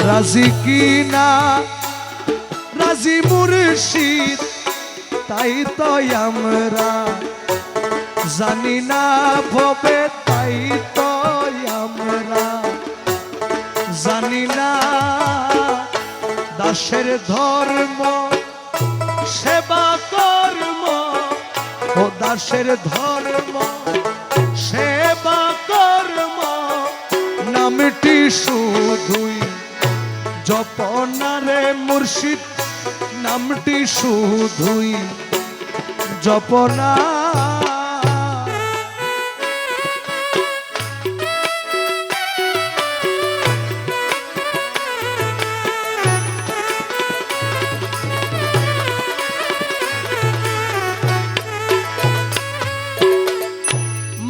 রাজি কি না রাজি মুর্শিদ তাই তো আমরা জানি না ভবে তাই তো আমরা জানি না দাসের ধর্ম সেবা কর্ম ও দাসের ধর্ম সেবা কর্ম নামটি শুধুই জপনারে মুর্শিদ নামটি শুধুই জপনা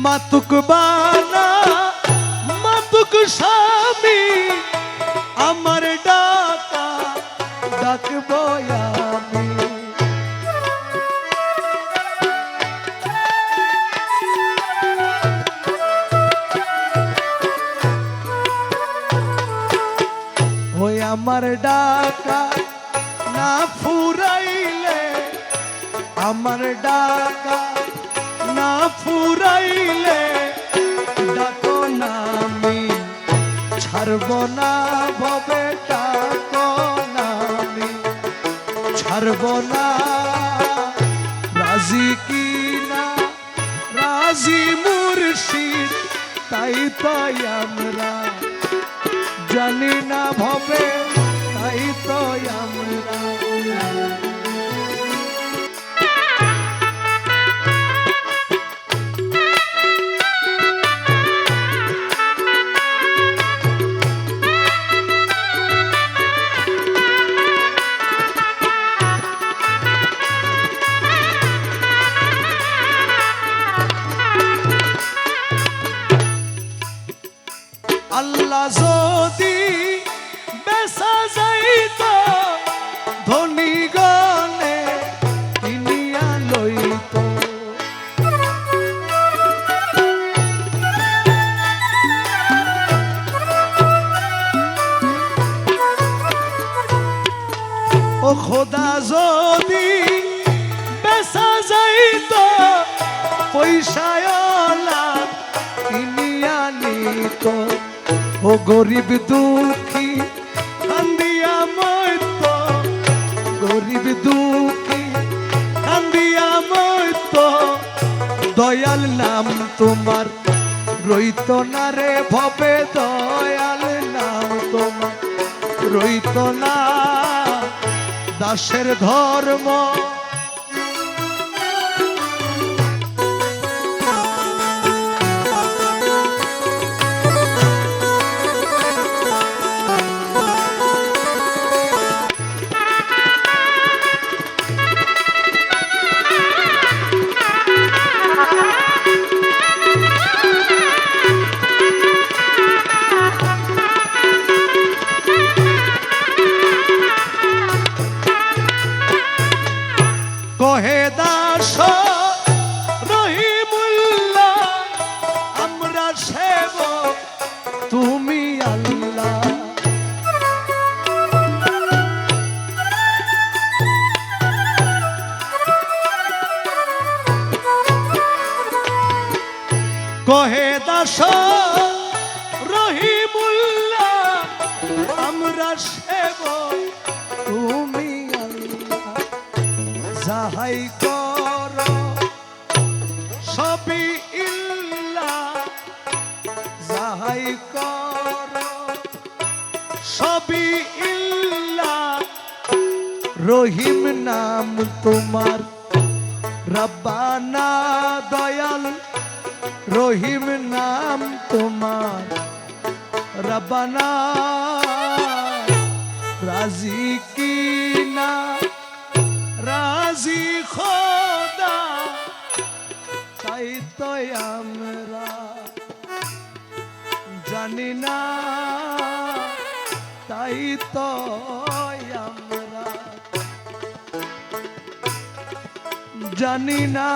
মাতুক বানা মাতুক স্বামী আমার ডাকা ডাকবো আমি ওই আমার ডাকা না ফুরাইলে আমার ডাকা না ফুরাইলে ডাকো না আমি ছাড়ব না ভবে ডাকো না আমি ছাড়ব না রাজি কি না রাজি মুর্শিদ তাই তাই আমরা জানি না ভবে তাই তো আমরা আল্লাহ যদি বেসা যাইত ধনী গনে কিনিয়া লইত ও খোদা যদি বেসা যাইত পয়সায়লা কিনিয়া নিত ও গরিব দুঃখী কান্দিয়া মইত গরিব দুঃখী কান্দিয়া মইত দয়াল নাম তোমার রইত না রে ভবে দয়াল নাম তোমার রইত না দাসের ধর্ম কহে দাস রহিমুল্লাহ আমরা সেবক তুমি আল্লাহ কহে দাস রহিমুল্লাহ আমরা সেবক তুমি যাহাই কর সবই ইল্লা যাহাই কর সবই ইল্লা রহিম নাম তোমার রব্বানা দয়াল রহিম নাম তোমার রব্বানা রাজি কি না রাজি খোদা তাই তো আমরা জানি না তাই তো আমরা জানি না